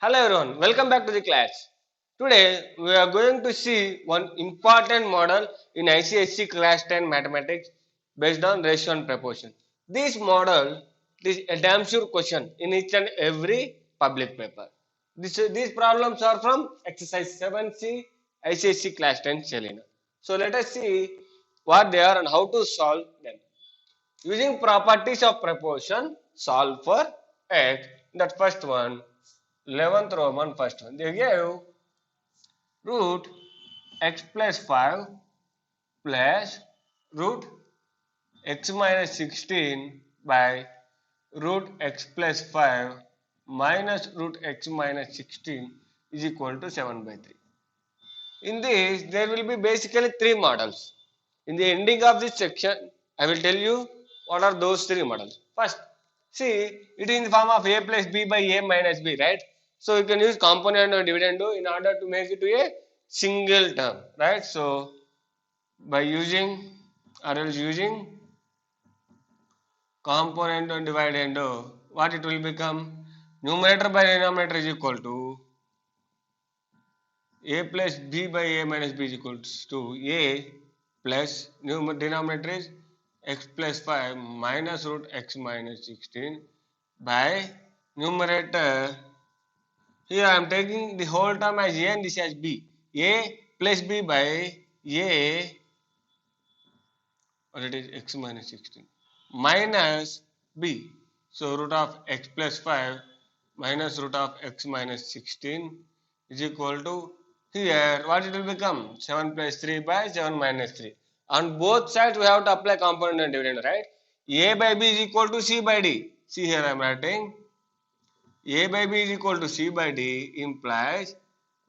Hello everyone, welcome back to the class. Today we are going to see one important model in ICSE class 10 mathematics based on ratio and proportion. This model is a damn sure question in each and every public paper. These problems are from exercise 7C ICSE class 10 Selena. So let us see what they are and how to solve them. Using properties of proportion, solve for x. That first one, 11th Roman first one. They gave root x plus 5 plus root x minus 16 by root x plus 5 minus root x minus 16 is equal to 7 by 3. In this, there will be basically three models. In the ending of this section, I will tell you what are those three models. First, see, it is in the form of a plus b by a minus b, right? So you can use component and dividend in order to make it to a single term, right? So by using or else using component and dividend, what it will become? Numerator by denominator is equal to a plus b by a minus b is equals to a plus denominator is x plus 5 minus root x minus 16 by numerator. Here I am taking the whole term as a and this as b. A plus b by a, or it is x minus 16 minus b. So root of x plus 5 minus root of x minus 16 is equal to, here what it will become, 7 plus 3 by 7 minus 3. On both sides we have to apply component and dividend, right? A by b is equal to c by d. See, here I am writing a by b is equal to c by d implies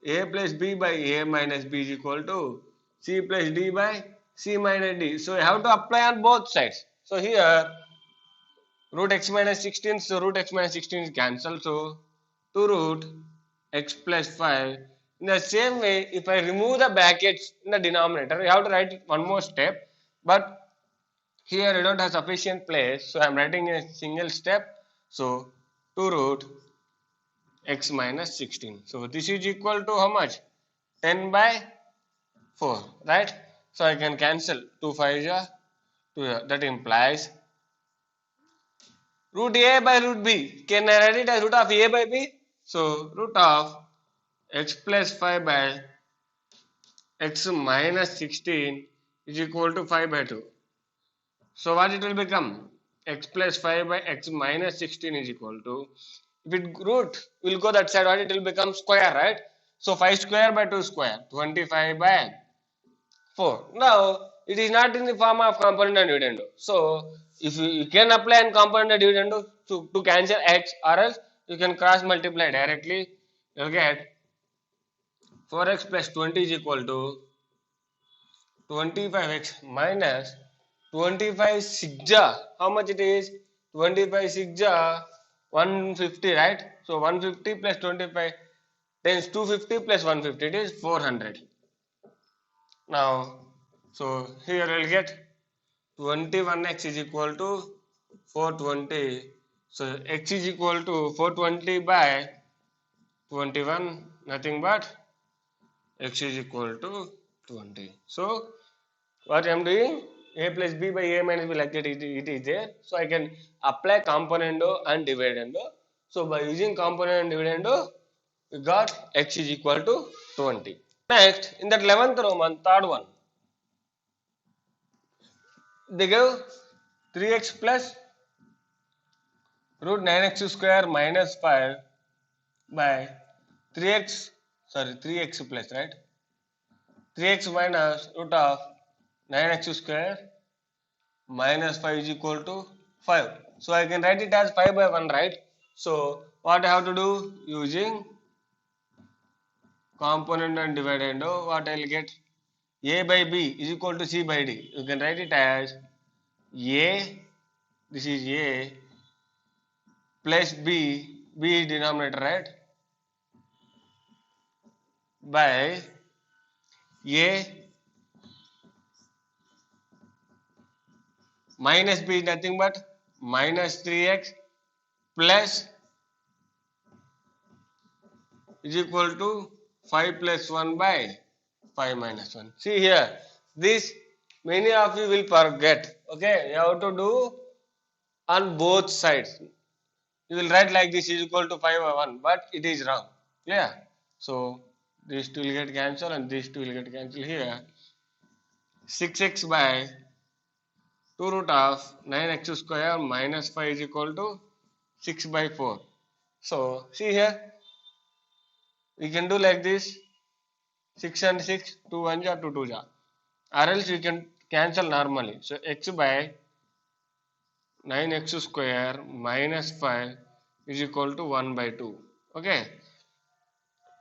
a plus b by a minus b is equal to c plus d by c minus d. So you have to apply on both sides. So here root x minus 16, so root x minus 16 is cancelled. So 2 root x plus 5. In the same way, if I remove the brackets in the denominator, you have to write one more step. But here I don't have sufficient place, so I am writing a single step. So 2 root x minus 16. So this is equal to how much? 10 by 4, right? So I can cancel 2 5 ja 2. That implies root a by root b. Can I write it as root of a by b? So root of x plus 5 by x minus 16 is equal to 5 by 2. So what it will become? X plus 5 by x minus 16 is equal to, if it root will go that side, what it will become? Square, right? So 5 square by 2 square, 25 by 4. Now it is not in the form of component and dividend. So if you can apply in component and dividend to cancel x, or else you can cross multiply directly. You will get 4x plus 20 is equal to 25x minus 25 sixja. How much it is? 25 sixja 150, right? So 150 plus 25 times 250 plus 150, it is 400. Now, so here I will get 21x is equal to 420. So x is equal to 420 by 21, nothing but x is equal to 20. So what I am doing, a plus b by a minus b, like that it is there. So I can apply componendo and dividendo. So by using component and dividendo, we got x is equal to 20. Next, in that 11th Roman, third one, they gave 3x plus root 9x square minus 5 by 3x, sorry, 3x plus, right? 3x minus root of 9x square minus 5 is equal to 5. So I can write it as 5 by 1, right? So what I have to do, using component and dividend, what I will get, a by b is equal to c by d. You can write it as a, this is a plus b is denominator, right? By a minus b is nothing but minus 3x plus is equal to 5 plus 1 by 5 minus 1. See here, this many of you will forget. Okay, you have to do on both sides. You will write like this is equal to 5 by 1, but it is wrong. Yeah. So these two will get cancelled and these two will get cancelled here. 6x by 2 root of 9x square minus 5 is equal to 6 by 4. So see here, we can do like this, 6 and 6, 2 1 ja, 2 2 ja. Or else you can cancel normally. So x by 9x square minus 5 is equal to 1 by 2. Okay.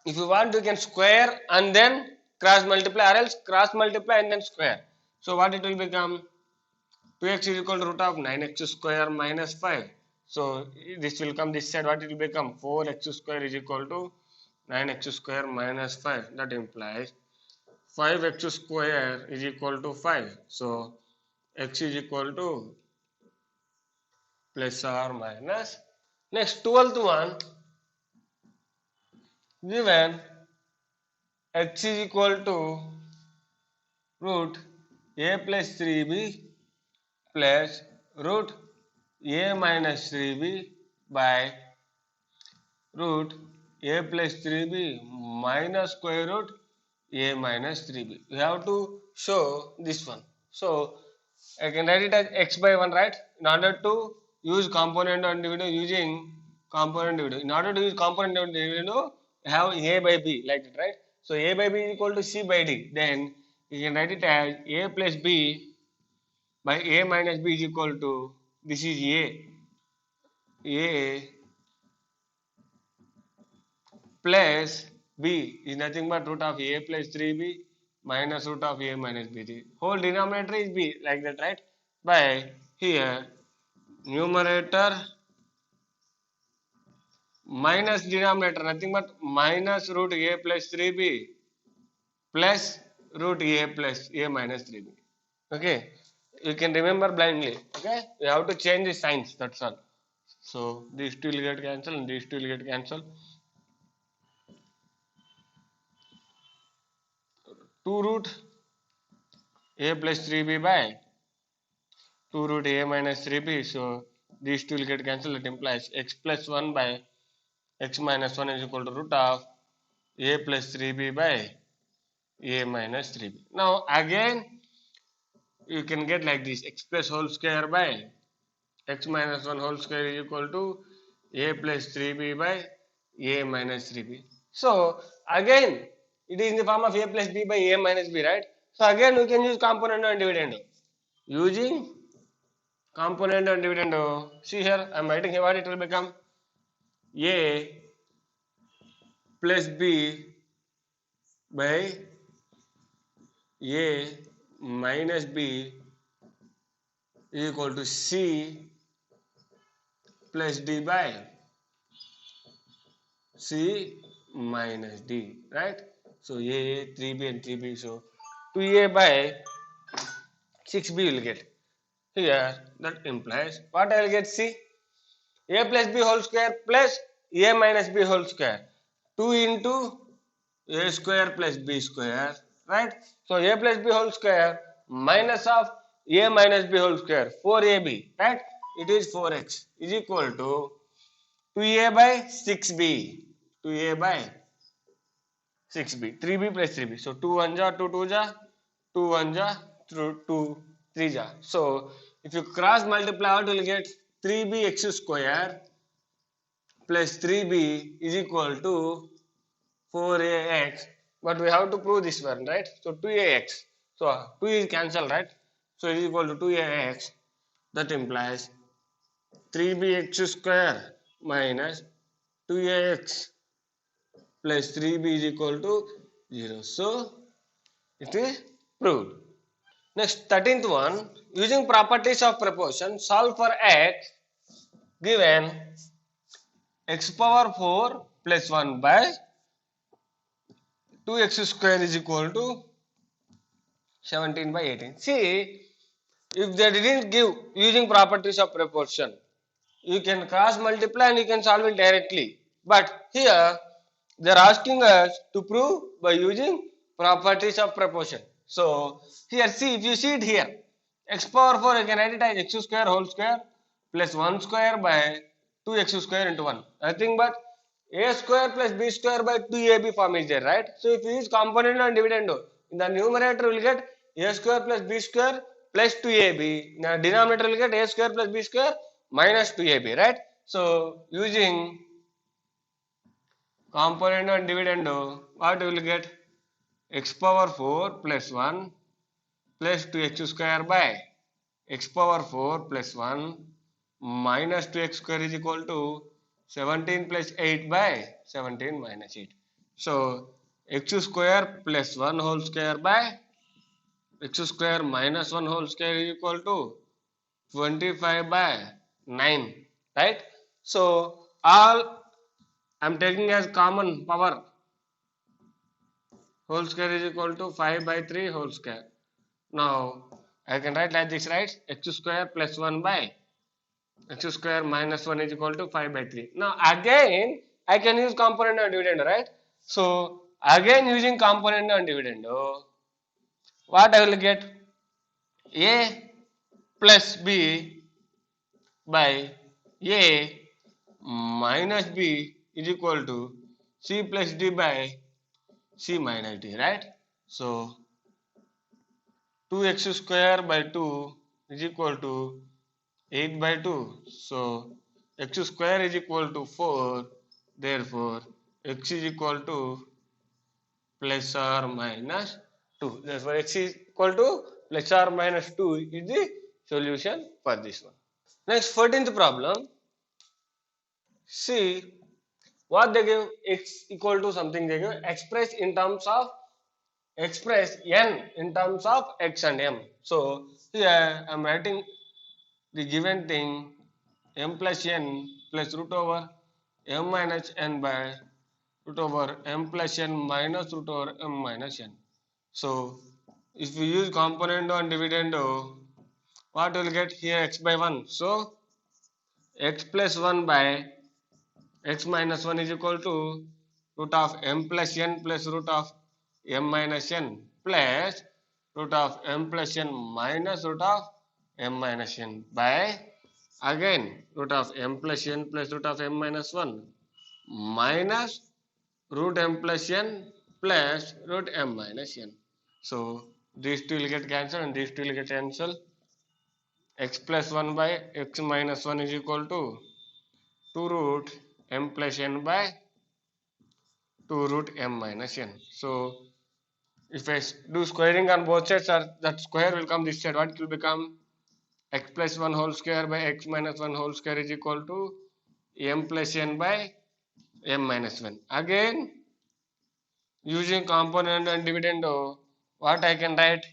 If you want, you can square and then cross multiply, or else cross multiply and then square. So what it will become? 2x is equal to root of 9x square minus 5. So this will come this side. What it will become? 4x square is equal to 9x square minus 5. That implies 5x square is equal to 5. So x is equal to plus or minus. Next, 12th one, given x is equal to root a plus 3b plus root a minus 3b by root a plus 3b minus square root a minus 3b. You have to show this one. So I can write it as x by 1, right? In order to use component and dividend using component dividend. In order to use component and dividend, you have a by b like that, right? So a by b is equal to c by d. Then you can write it as a plus b by a minus b is equal to, this is a plus b is nothing but root of a plus 3b minus root of a minus b. The whole denominator is b like that, right? By here numerator minus denominator nothing but minus root a plus 3b plus root a plus a minus 3b. Okay, you can remember blindly. Okay, you have to change the signs, that's all. So these two will get cancelled and these two will get cancelled. 2 root a plus 3b by 2 root a minus 3b. So these two will get cancelled. That implies x plus 1 by x minus 1 is equal to root of a plus 3b by a minus 3b. Now again you can get like this, x plus whole square by x minus 1 whole square is equal to a plus 3b by a minus 3b. So again it is in the form of a plus b by a minus b, right? So again we can use component and dividend. Using component and dividend, see here I am writing here what it will become, a plus b by a minus b is equal to c plus d by c minus d, right? So a 3b and 3b, so 2a by 6b will get here. That implies what I will get, c a plus b whole square plus a minus b whole square, 2 into a square plus b square, right? So a plus b whole square minus of a minus b whole square, 4ab, right? It is 4x is equal to 2a by 6b, 2a by 6b, 3b plus 3b. So 2 1 ja, 2 2 ja, 2 1 ja, 2 3 ja. So if you cross multiply, what will get? 3bx square plus 3b is equal to 4ax. But we have to prove this one, right? So 2ax. So 2 is cancelled, right? So it is equal to 2ax. That implies 3bx square minus 2ax plus 3b is equal to 0. So it is proved. Next, 13th one, using properties of proportion, solve for x given x power 4 plus 1 by 2x square is equal to 17 by 18. See, if they didn't give using properties of proportion, you can cross multiply and you can solve it directly. But here they are asking us to prove by using properties of proportion. So here see, if you see it here, x power 4 I can write it as x square whole square plus 1 square by 2x square into 1. Nothing but a square plus b square by 2ab form is there, right? So if you use component and dividend, in the numerator we will get a square plus b square plus 2ab. In the denominator we will get a square plus b square minus 2ab, right? So using component and dividend, what we will get? X power 4 plus 1 plus 2x square by x power 4 plus 1 minus 2x square is equal to 17 plus 8 by 17 minus 8. So x square plus 1 whole square by x square minus 1 whole square is equal to 25 by 9, right? So all I am taking as common power whole square is equal to 5 by 3 whole square. Now I can write like this, right? X square plus 1 by x square minus 1 is equal to 5 by 3. Now again I can use component and dividend, right? So again using component and dividend, what I will get? A plus B by A minus B is equal to C plus D by C minus D, right? So 2x square by 2 is equal to 8 by 2. So x square is equal to 4. Therefore, x is equal to plus or minus 2. Therefore, x is equal to plus or minus 2 is the solution for this one. Next, 14th problem. See what they give, x equal to something they give, express n in terms of x and m. So here I am writing the given thing m plus n plus root over m minus n by root over m plus n minus root over m minus n. So if we use component and dividend, what will get here? X by 1. So x plus 1 by x minus 1 is equal to root of m plus n plus root of m minus n plus root of m plus n minus root of m minus n by again root of m plus n plus root of m minus 1 minus root m plus n plus root m minus n. So these two will get cancelled and these two will get cancelled. X plus 1 by x minus 1 is equal to 2 root m plus n by 2 root m minus n. So if I do squaring on both sides, that square will come this side. What it will become? X plus 1 whole square by x minus 1 whole square is equal to m plus n by m minus 1. Again using component and dividend, what I can write?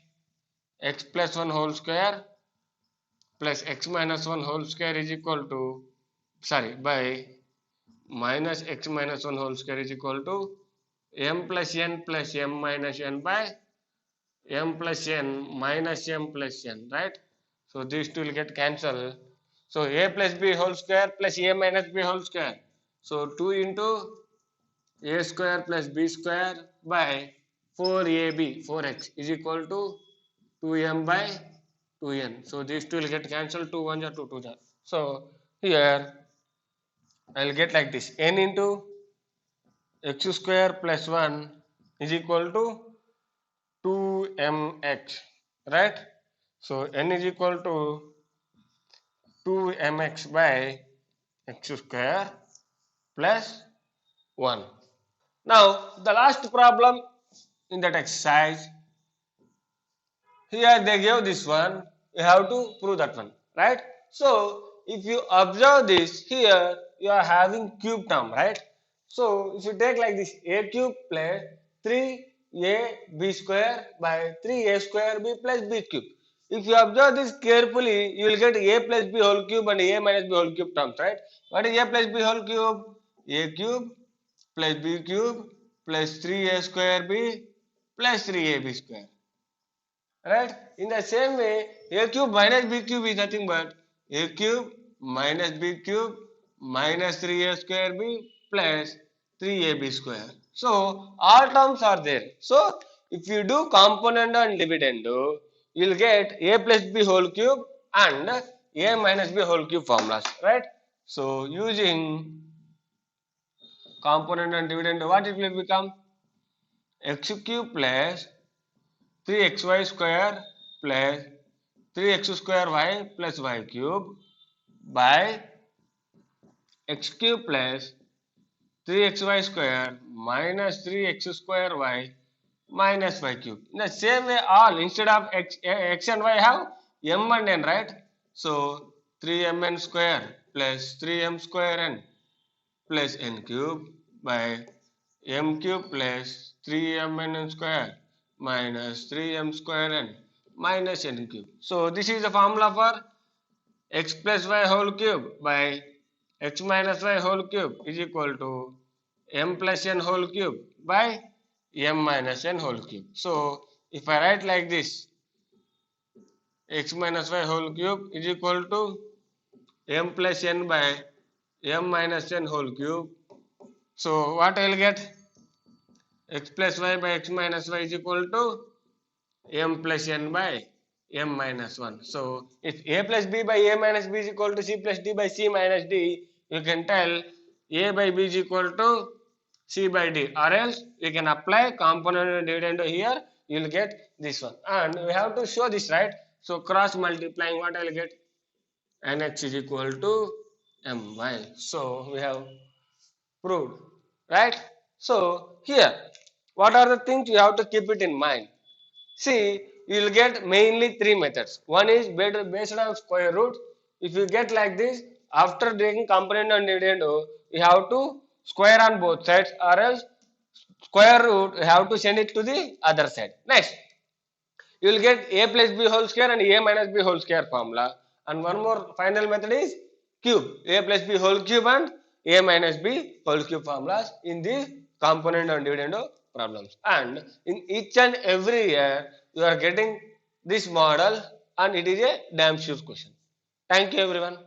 X plus 1 whole square plus x minus 1 whole square is equal to, by minus x minus 1 whole square is equal to m plus n plus m minus n by m plus n minus m plus n, right? So these two will get cancelled. So a plus b whole square plus a minus b whole square. So 2 into a square plus b square by 4ab 4x is equal to 2m by 2n. So these two will get cancelled, 2 1s are 2 2s are. So here I will get like this, n into x square plus 1 is equal to 2mx, right? So n is equal to 2mx by x square plus 1. Now the last problem in that exercise, here they gave this one, you have to prove that one, right? So if you observe this, here you are having cube term, right? So if you take like this, a cube plus 3ab square by 3a square b plus b cube. If you observe this carefully, you will get a plus b whole cube and a minus b whole cube terms, right? What is a plus b whole cube? A cube plus b cube plus 3a square b plus 3ab square. Right? In the same way, a cube minus b cube is nothing but a cube minus b cube minus 3a square b plus 3ab square. So all terms are there. So if you do component and dividend, you will get a plus b whole cube and a minus b whole cube formulas, right? So using component and dividend, what it will become? X cube plus 3xy square plus 3x square y plus y cube by x cube plus 3xy square minus 3x square y minus y cube. In the same way, all instead of x and y have m and n, right? So 3mn square plus 3m square n plus n cube by m cube plus 3mn square minus 3m square n minus n cube. So this is the formula for x plus y whole cube by x minus y whole cube is equal to m plus n whole cube by m minus n whole cube. So if I write like this, x minus y whole cube is equal to m plus n by m minus n whole cube. So what I will get? X plus y by x minus y is equal to m plus n by m minus 1. So if a plus b by a minus b is equal to c plus d by c minus d, you can tell a by b is equal to c by d, or else you can apply component and dividend here, you will get this one. And we have to show this, right? So cross multiplying, what I will get? Nx is equal to my. So we have proved, right? So here, what are the things you have to keep it in mind? See, you will get mainly three methods. One is based on square root. If you get like this, after taking component and dividend, you have to square on both sides, or else square root, you have to send it to the other side. Next, you will get a plus b whole square and a minus b whole square formula. And one more final method is cube, a plus b whole cube and a minus b whole cube formulas in the component and dividend problems. And in each and every year, you are getting this model, and it is a damn sure question. Thank you everyone.